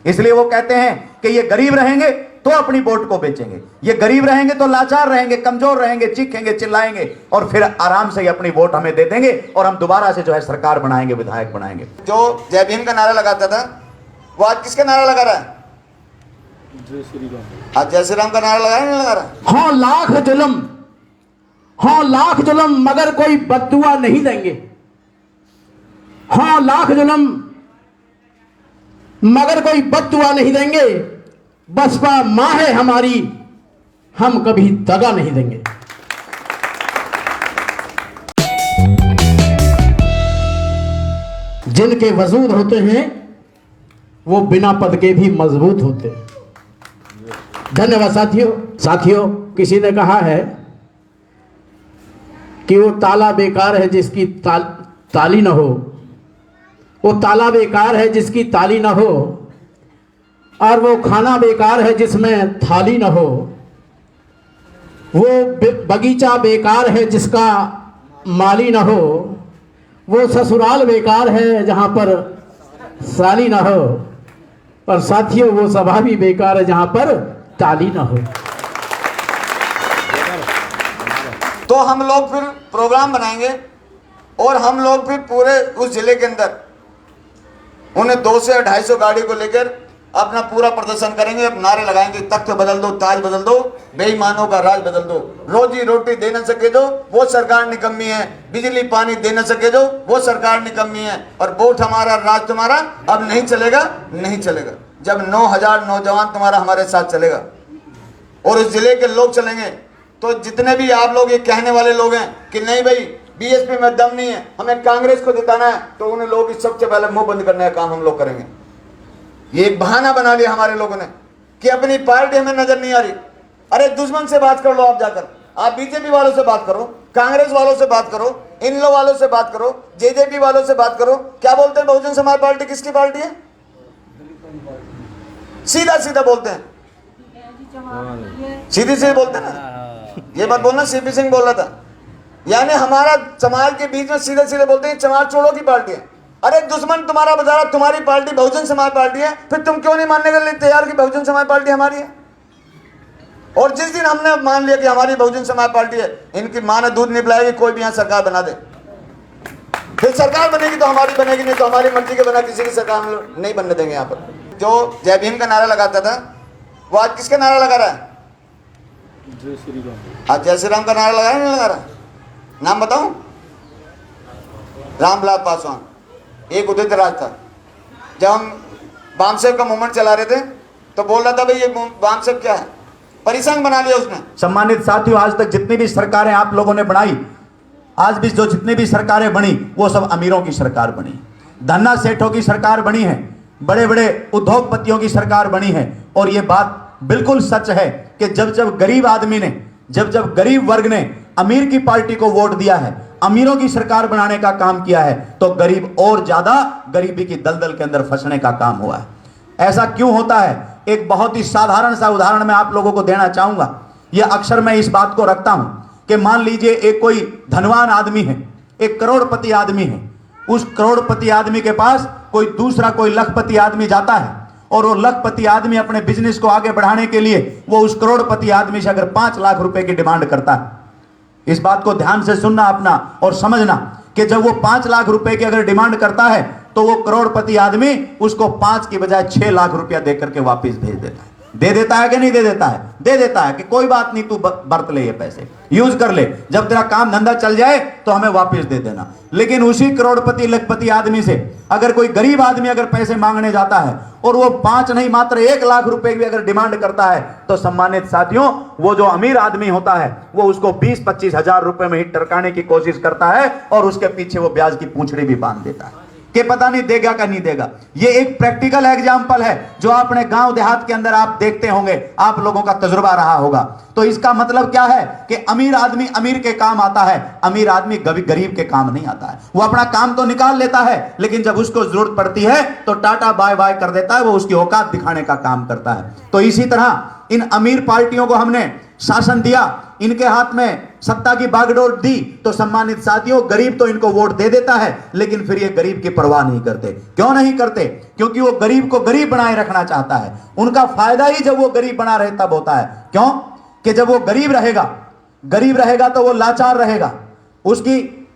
इसलिए वो कहते हैं कि ये गरीब रहेंगे तो अपनी वोट को बेचेंगे, ये गरीब रहेंगे तो लाचार रहेंगे, कमजोर रहेंगे, चीखेंगे, चिल्लाएंगे और फिर आराम से अपनी वोट हमें दे देंगे और हम दोबारा से जो है सरकार बनाएंगे, विधायक बनाएंगे। जो जय भीम का नारा लगाता था वो आज किसका नारा लगा रहा है? आज जय श्री राम का नारा लगा रहा है, नहीं लगा रहा? हाँ लाख जुल्म, हाँ लाख जुल्म मगर कोई बद्दुआ नहीं देंगे। हाँ लाख जुल्म मगर कोई बद्दुआ नहीं देंगे। बसपा मां है हमारी, हम कभी दगा नहीं देंगे। जिनके वजूद होते हैं वो बिना पद के भी मजबूत होते हैं। धन्यवाद साथियों, किसी ने कहा है कि वो ताला बेकार है जिसकी ताली न हो, वो ताला बेकार है जिसकी ताली न हो, और वो खाना बेकार है जिसमें थाली न हो, वो बगीचा बेकार है जिसका माली न हो, वो ससुराल बेकार है जहाँ पर साली न हो, और साथियों वो सभा भी बेकार है जहाँ पर ताली न हो। तो हम लोग फिर प्रोग्राम बनाएंगे और हम लोग फिर पूरे उस जिले के अंदर उन्हें 200 से 250 गाड़ी को लेकर अपना पूरा प्रदर्शन करेंगे, नारे लगाएंगे, तख्त बदल दो, ताज बदल दो, बेईमानों का राज बदल दो, रोजी रोटी दे न सके जो वो सरकार निकम्मी है, बिजली पानी दे न सके जो वो सरकार निकम्मी है, और वोट हमारा राज तुम्हारा अब नहीं चलेगा, नहीं चलेगा। जब 9000 नौजवान तुम्हारा हमारे साथ चलेगा और उस जिले के लोग चलेंगे, तो जितने भी आप लोग ये कहने वाले लोग हैं कि नहीं भाई बीएसपी में दम नहीं है, हमें कांग्रेस को जिताना है, तो उन लोगों की सबसे पहले मुंह बंद करने का काम हम लोग करेंगे। ये एक बहाना बना लिया हमारे लोगों ने कि अपनी पार्टी हमें नजर नहीं आ रही। अरे दुश्मन से बात कर लो, आप जाकर आप बीजेपी वालों से बात करो, कांग्रेस वालों से बात करो, इन लोग वालों से बात करो, जेजेपी वालों से बात करो। क्या बोलते हैं बहुजन समाज पार्टी किसकी पार्टी है? सीधा सीधा बोलते हैं, सीधी सीधी बोलते हैं ना, ये बात बोलना सीपी सिंह बोल रहा था, यानी हमारा समाज के बीच में सीधे सीधे बोलते हैं चमार चोरों की पार्टी है। अरे दुश्मन तुम्हारा बता रहा तुम्हारी पार्टी बहुजन समाज पार्टी है, फिर तुम क्यों नहीं मानने के लिए तैयार कि बहुजन समाज पार्टी हमारी है? और जिस दिन हमने मान लिया कि हमारी बहुजन समाज पार्टी है, इनकी मां ने दूध नहीं पिलाएगी, कोई भी यहाँ सरकार बना दे, फिर सरकार बनेगी तो हमारी बनेगी, नहीं तो हमारी मर्जी के बिना किसी की सरकार हम लोग नहीं बनने देंगे। यहाँ पर जो जय भीम का नारा लगाता था वो आज किसका नारा लगा रहा है? आज जय श्री राम का नारा लगा रहा है, नहीं लगा रहा? नाम बताऊं? रामविलास पासवान एक उदित राज था। जब हम बामसेव का मूवमेंट चला रहे थे तो बोल रहा था भाई ये बामसेव क्या है, परिसंघ बना लिया उसने। सम्मानित साथियों, आज तक जितनी भी सरकारें आप लोगों ने बनाई, आज भी जो जितनी भी सरकारें बनी वो सब अमीरों की सरकार बनी, धन्ना सेठों की सरकार बनी है, बड़े बड़े उद्योगपतियों की सरकार बनी है। और ये बात बिल्कुल सच है कि जब जब गरीब आदमी ने, जब जब गरीब वर्ग ने अमीर की पार्टी को वोट दिया है, अमीरों की सरकार बनाने का काम किया है, तो गरीब और ज्यादा गरीबी की दलदल के अंदर फंसने का काम हुआ है। ऐसा क्यों होता है? एक बहुत ही साधारण सा उदाहरण मैं आप लोगों को देना चाहूंगा। यह अक्सर मैं इस बात को रखता हूं कि मान लीजिए एक कोई धनवान आदमी है, एक करोड़पति आदमी है, उस करोड़पति आदमी के पास कोई दूसरा कोई लखपति आदमी जाता है और वो लखपति आदमी अपने बिजनेस को आगे बढ़ाने के लिए वो उस करोड़पति आदमी से अगर 5 लाख रुपए की डिमांड करता है, इस बात को ध्यान से सुनना अपना और समझना कि जब वो 5 लाख रुपए की अगर डिमांड करता है तो वो करोड़पति आदमी उसको 5 की बजाय 6 लाख रुपया देकर के वापस भेज देता है। दे देता है कि नहीं दे देता है? दे देता है कि कोई बात नहीं, तू बरत ले, ये पैसे यूज कर ले, जब तेरा काम धंधा चल जाए तो हमें वापस दे देना। लेकिन उसी करोड़पति लखपति आदमी से अगर कोई गरीब आदमी अगर पैसे मांगने जाता है और वो 5 नहीं मात्र 1 लाख रुपए भी अगर डिमांड करता है, तो सम्मानित साथियों वो जो अमीर आदमी होता है वो उसको 20-25 हजार रुपए में ही टरकाने की कोशिश करता है और उसके पीछे वो ब्याज की पूंछड़ी भी बांध देता है कि पता नहीं देगा का नहीं देगा। ये एक प्रैक्टिकल एग्जाम्पल है जो अपने गांव देहात के अंदर आप देखते होंगे, आप लोगों का तजुर्बा रहा होगा। तो इसका मतलब क्या है कि अमीर आदमी अमीर के काम आता है, अमीर आदमी गरीब के काम नहीं आता है। वो अपना काम तो निकाल लेता है, लेकिन जब उसको जरूरत पड़ती है तो टाटा बाय बाय कर देता है, वो उसकी औकात दिखाने का काम करता है। तो इसी तरह इन अमीर पार्टियों को हमने शासन दिया, इनके हाथ में सत्ता की बागडोर दी तो सम्मानित साथियों गरीब तो इनको वोट दे देता है, लेकिन फिर ये गरीब की परवाह नहीं करते। क्यों नहीं करते? क्योंकि वो गरीब को गरीब बनाए रखना चाहता है। उनका फायदा ही जब वो गरीब बना रहे तब होता है। क्यों? कि जब वो गरीब रहेगा तो वो लाचार रहेगा, उसकी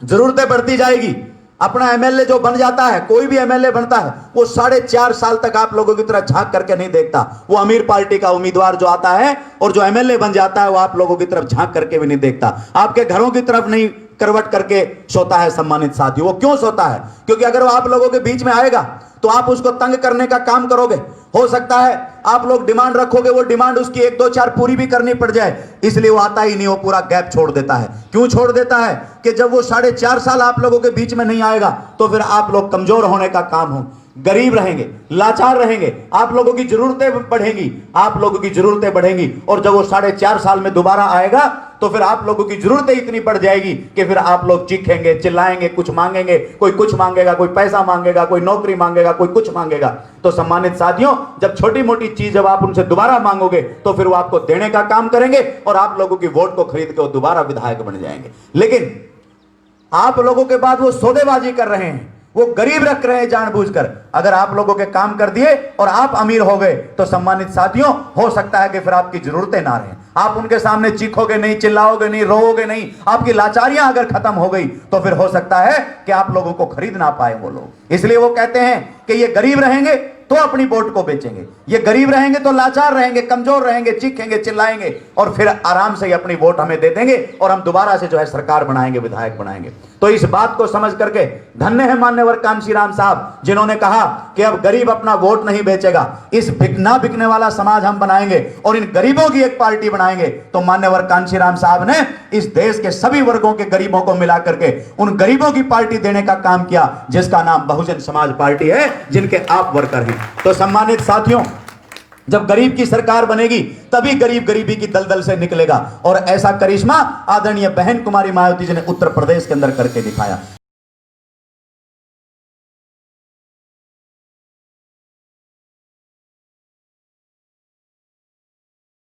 जरूरतें बढ़ती जाएगी। अपना एमएलए जो बन जाता है, कोई भी एमएलए बनता है, वो 4.5 साल तक आप लोगों की तरह झांक करके नहीं देखता। वो अमीर पार्टी का उम्मीदवार जो आता है और जो एमएलए बन जाता है, वो आप लोगों की तरफ झांक करके भी नहीं देखता, आपके घरों की तरफ नहीं करवट करके सोता है। सम्मानित साथियों, वो क्यों सोता है? क्योंकि अगर वो आप लोगों के बीच में आएगा तो आप उसको तंग करने का काम करोगे। हो सकता है आप लोग डिमांड रखोगे, वो डिमांड उसकी 1 2 4 पूरी भी करनी पड़ जाए, इसलिए वो आता ही नहीं, वो पूरा गैप छोड़ देता है। क्यों छोड़ देता है? कि जब वो 4.5 साल आप लोगों के बीच में नहीं आएगा तो फिर आप लोग कमजोर होने का काम हो, गरीब रहेंगे, लाचार रहेंगे, आप लोगों की जरूरतें बढ़ेंगी। और जब वो 4.5 साल में दोबारा आएगा तो फिर आप लोगों की जरूरतें इतनी बढ़ जाएगी कि फिर आप लोग चीखेंगे, चिल्लाएंगे, कुछ मांगेंगे, कोई कुछ मांगेगा, कोई पैसा मांगेगा, कोई नौकरी मांगेगा, कोई कुछ मांगेगा। तो सम्मानित साथियों, जब छोटी मोटी चीज जब आप उनसे दोबारा मांगोगे तो फिर वो आपको देने का काम करेंगे और आप लोगों की वोट को खरीद के वो दोबारा विधायक बन जाएंगे। लेकिन आप लोगों के बाद वो सौदेबाजी कर रहे हैं, वो गरीब रख रहे हैं जानबूझकर। अगर आप लोगों के काम कर दिए और आप अमीर हो गए तो सम्मानित साथियों, हो सकता है कि फिर आपकी जरूरतें ना रहें, आप उनके सामने चीखोगे नहीं, चिल्लाओगे नहीं, रोओगे नहीं, आपकी लाचारियां अगर खत्म हो गई तो फिर हो सकता है कि आप लोगों को खरीद ना पाए वो लोग। इसलिए वो कहते हैं कि ये गरीब रहेंगे तो अपनी वोट को बेचेंगे, ये गरीब रहेंगे तो लाचार रहेंगे, कमजोर रहेंगे, चीखेंगे, चिल्लाएंगे और फिर आराम से अपनी वोट हमें दे देंगे और हम दोबारा से जो है सरकार बनाएंगे, विधायक बनाएंगे। तो इस बात को समझ करके धन्य है मान्यवर कांशीराम साहब, जिन्होंने कहा कि अब गरीब अपना वोट नहीं बेचेगा, इस ना बिकने वाला समाज हम बनाएंगे और इन गरीबों की एक पार्टी बनाएंगे। तो मान्यवर कांशीराम साहब ने इस देश के सभी वर्गों के गरीबों को मिला करके उन गरीबों की पार्टी देने का काम किया, जिसका नाम बहुजन समाज पार्टी है, जिनके आप वर्कर हैं। तो सम्मानित साथियों, जब गरीब की सरकार बनेगी तभी गरीब गरीबी की दलदल से निकलेगा और ऐसा करिश्मा आदरणीय बहन कुमारी मायावती जी ने उत्तर प्रदेश के अंदर करके दिखाया।